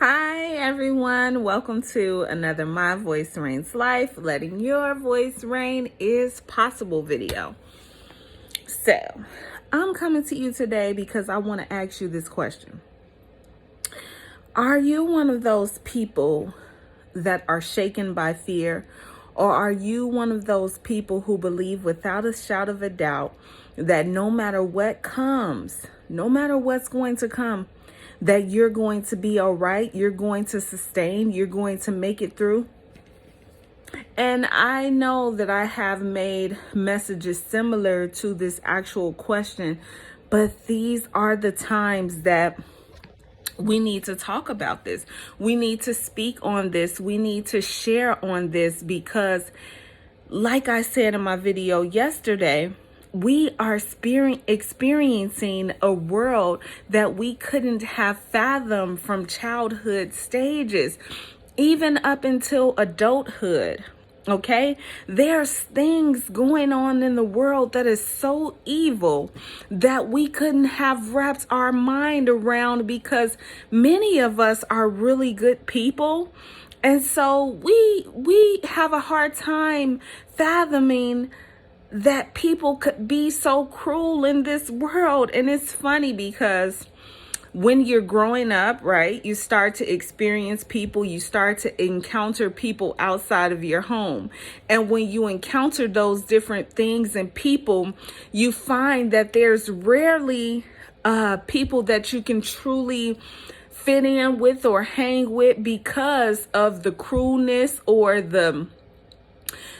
Hi everyone, welcome to another My Voice Reigns Life, letting your voice reign is possible video. So, I'm coming to you today because I want to ask you this question. Are you one of those people that are shaken by fear? Or are you one of those people who believe without a shadow of a doubt that no matter what comes, no matter what's going to come, that you're going to be all right, you're going to sustain, you're going to make it through? And I know that I have made messages similar to this actual question, but these are the times that we need to talk about this. We need to speak on this. We need to share on this because, like I said in my video yesterday, we are experiencing a world that we couldn't have fathomed from childhood stages, even up until adulthood. Okay, there's things going on in the world that is so evil that we couldn't have wrapped our mind around because many of us are really good people. And so we have a hard time fathoming that people could be so cruel in this world. And it's funny because when you're growing up, right, you start to experience people, you start to encounter people outside of your home. And when you encounter those different things and people, you find that there's rarely people that you can truly fit in with or hang with because of the cruelness or the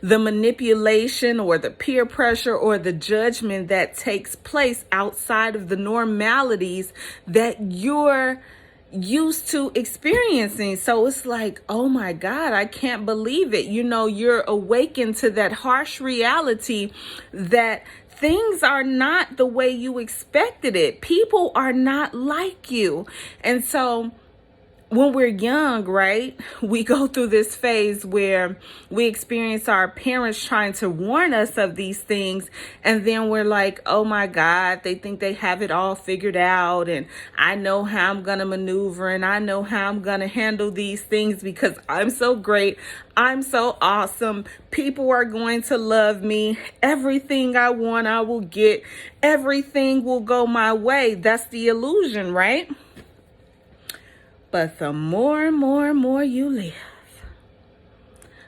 manipulation or the peer pressure or the judgment that takes place outside of the normalities that you're used to experiencing. So it's like, oh my God, I can't believe it. You know, you're awakened to that harsh reality that things are not the way you expected it. People are not like you. And so when we're young, right, we go through this phase where we experience our parents trying to warn us of these things. And then we're like, oh my God, they think they have it all figured out. And I know how I'm going to maneuver and I know how I'm going to handle these things because I'm so great. I'm so awesome. People are going to love me. Everything I want, I will get. Everything will go my way. That's the illusion, right? But the more and more and more you live,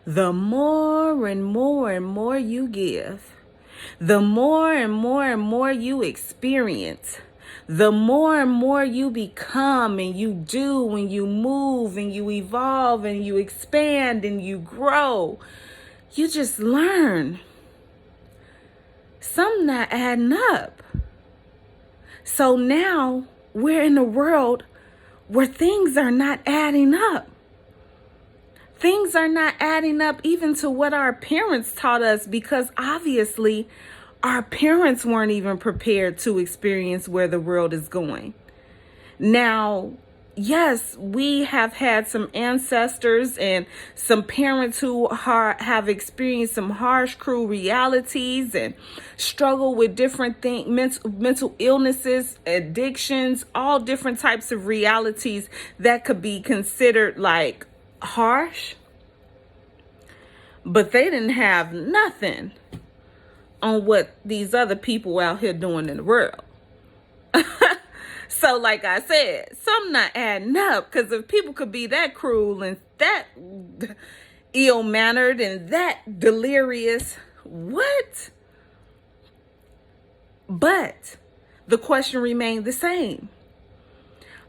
the more and more and more you give, the more and more and more you experience, the more and more you become and you do and you move and you evolve and you expand and you grow, you just learn something not adding up. So now we're in a world where things are not adding up. Things are not adding up even to what our parents taught us because obviously our parents weren't even prepared to experience where the world is going. Now, yes, we have had some ancestors and some parents who have experienced some harsh, cruel realities and struggle with different things, mental illnesses, addictions, all different types of realities that could be considered like harsh. But they didn't have nothing on what these other people out here doing in the world. So like I said, something not adding up, because if people could be that cruel and that ill-mannered and that delirious, what? But the question remained the same.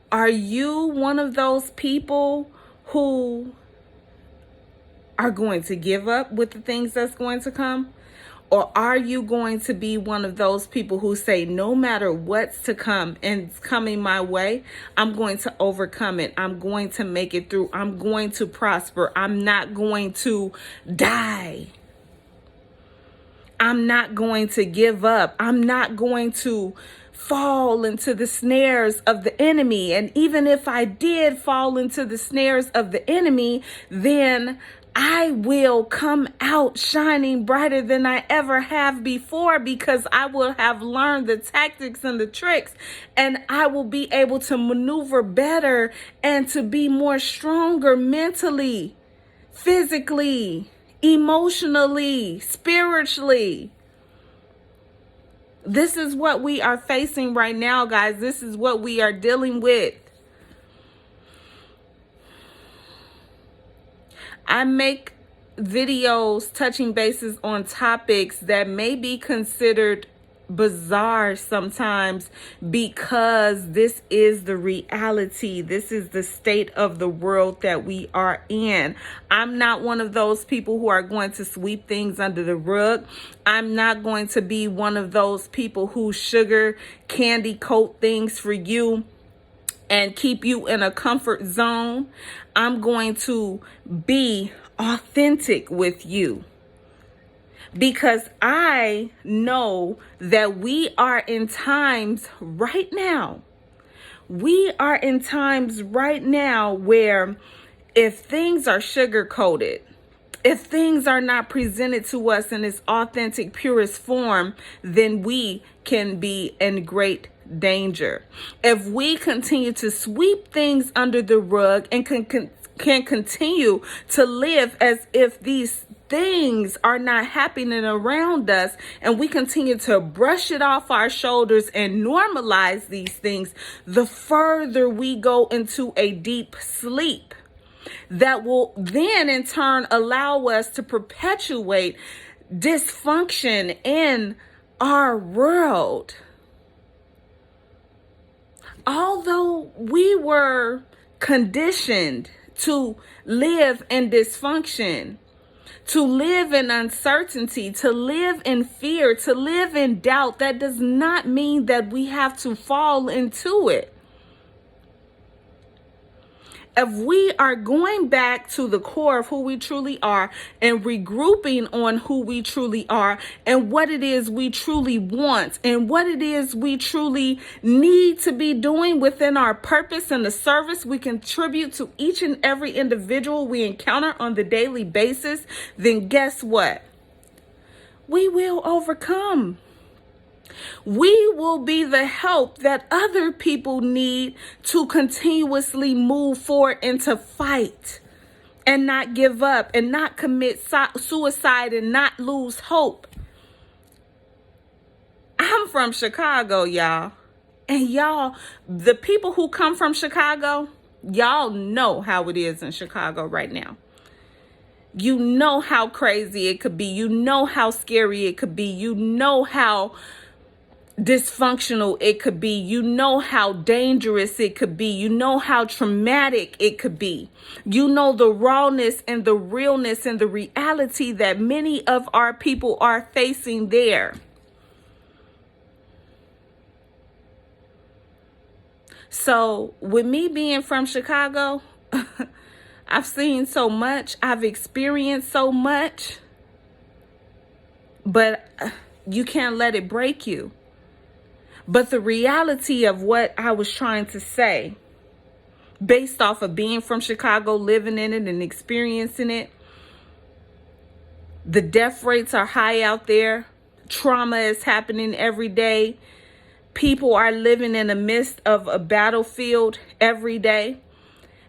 Are you one of those people who are going to give up with the things that's going to come? Or are you going to be one of those people who say, no matter what's to come and it's coming my way, I'm going to overcome it. I'm going to make it through. I'm going to prosper. I'm not going to die. I'm not going to give up. I'm not going to fall into the snares of the enemy. And even if I did fall into the snares of the enemy, then I will come out shining brighter than I ever have before, because I will have learned the tactics and the tricks, and I will be able to maneuver better and to be more stronger mentally, physically, emotionally, spiritually. This is what we are facing right now, guys. This is what we are dealing with. I make videos touching bases on topics that may be considered bizarre sometimes, because this is the reality. This is the state of the world that we are in. I'm not one of those people who are going to sweep things under the rug. I'm not going to be one of those people who sugar candy coat things for you and keep you in a comfort zone. I'm going to be authentic with you, because I know that we are in times right now. We are in times right now where if things are sugar coated, if things are not presented to us in its authentic, purest form, then we can be in great danger. If we continue to sweep things under the rug and can continue to live as if these things are not happening around us, and we continue to brush it off our shoulders and normalize these things, the further we go into a deep sleep that will then in turn allow us to perpetuate dysfunction in our world. Although we were conditioned to live in dysfunction, to live in uncertainty, to live in fear, to live in doubt, that does not mean that we have to fall into it. If we are going back to the core of who we truly are and regrouping on who we truly are and what it is we truly want and what it is we truly need to be doing within our purpose and the service we contribute to each and every individual we encounter on the daily basis, then guess what? We will overcome. We will be the help that other people need to continuously move forward and to fight and not give up and not commit suicide and not lose hope. I'm from Chicago, y'all. And y'all, the people who come from Chicago, y'all know how it is in Chicago right now. You know how crazy it could be. You know how scary it could be. You know how dysfunctional it could be. You know how dangerous it could be. You know how traumatic it could be. You know the rawness and the realness and the reality that many of our people are facing there. So with me being from Chicago, I've seen so much. I've experienced so much. But you can't let it break you. But the reality of what I was trying to say, based off of being from Chicago, living in it and experiencing it, the death rates are high out there. Trauma is happening every day. People are living in the midst of a battlefield every day.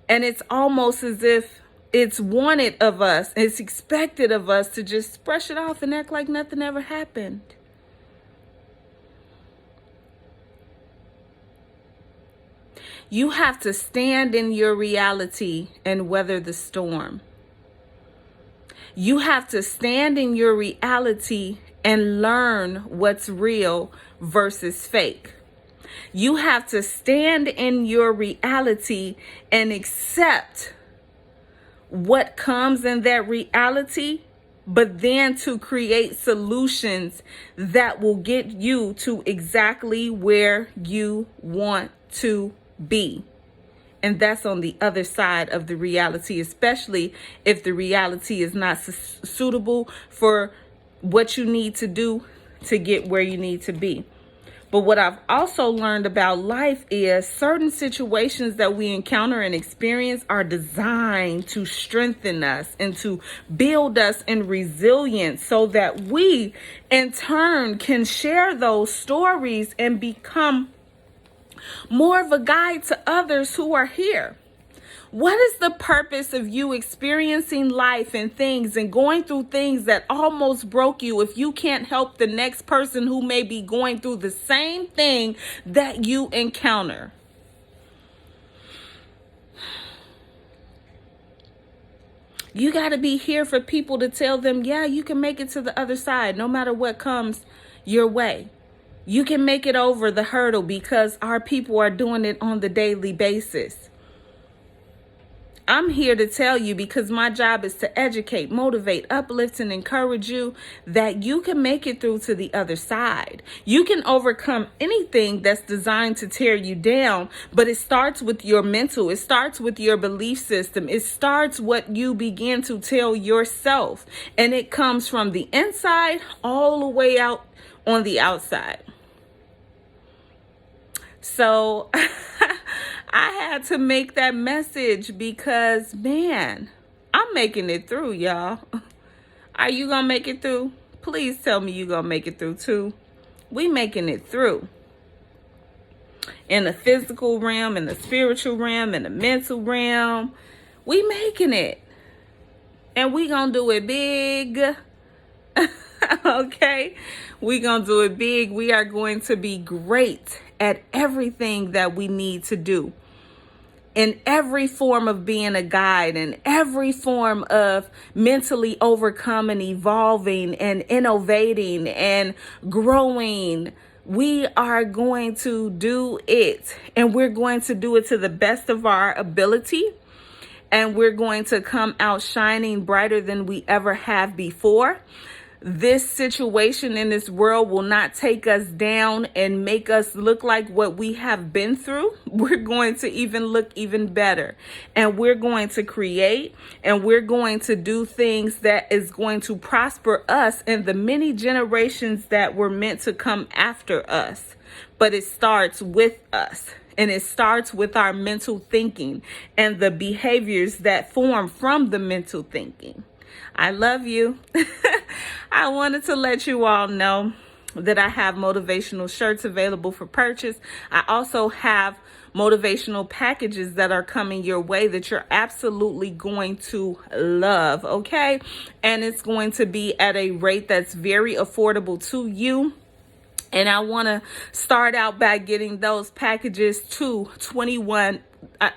And it's almost as if it's wanted of us, it's expected of us to just brush it off and act like nothing ever happened. You have to stand in your reality and weather the storm. You have to stand in your reality and learn what's real versus fake. You have to stand in your reality and accept what comes in that reality, but then to create solutions that will get you to exactly where you want to be. And that's on the other side of the reality, especially if the reality is not suitable for what you need to do to get where you need to be. But what I've also learned about life is certain situations that we encounter and experience are designed to strengthen us and to build us in resilience so that we in turn can share those stories and become more of a guide to others who are here. What is the purpose of you experiencing life and things and going through things that almost broke you if you can't help the next person who may be going through the same thing that you encounter? You got to be here for people to tell them, yeah, you can make it to the other side no matter what comes your way. You can make it over the hurdle because our people are doing it on the daily basis. I'm here to tell you, because my job is to educate, motivate, uplift, and encourage you that you can make it through to the other side. You can overcome anything that's designed to tear you down, but it starts with your mental. It starts with your belief system. It starts what you begin to tell yourself, and it comes from the inside all the way out on the outside. So I had to make that message because, man, I'm making it through, y'all. Are you going to make it through? Please tell me you're going to make it through too. We making it through. In the physical realm, in the spiritual realm, in the mental realm. We making it. And we going to do it big. Okay? We going to do it big. We are going to be great at everything that we need to do. In every form of being a guide, in every form of mentally overcoming, evolving, and innovating and growing, we are going to do it. And we're going to do it to the best of our ability. And we're going to come out shining brighter than we ever have before. This situation in this world will not take us down and make us look like what we have been through. We're going to even look even better. And we're going to create and we're going to do things that is going to prosper us and the many generations that were meant to come after us. But it starts with us. And it starts with our mental thinking and the behaviors that form from the mental thinking. I love you. I wanted to let you all know that I have motivational shirts available for purchase. I also have motivational packages that are coming your way that you're absolutely going to love, okay? And it's going to be at a rate that's very affordable to you. And I want to start out by getting those packages to 21. I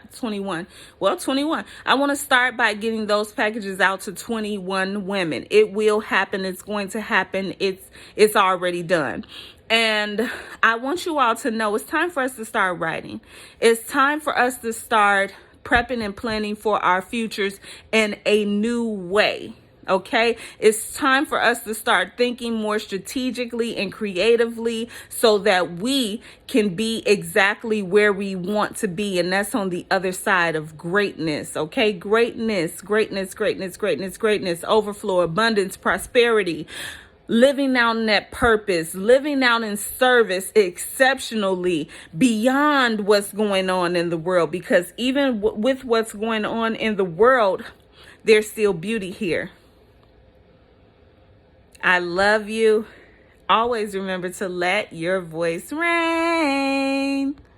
want to start by getting those packages out to 21 women. It will happen. It's going to happen. It's already done. And I want you all to know it's time for us to start writing. It's time for us to start prepping and planning for our futures in a new way. Okay, it's time for us to start thinking more strategically and creatively so that we can be exactly where we want to be. And that's on the other side of greatness. Okay, greatness, overflow, abundance, prosperity. Living out in that purpose, living out in service exceptionally beyond what's going on in the world. Because even with what's going on in the world, there's still beauty here. I love you. Always remember to let your voice reign.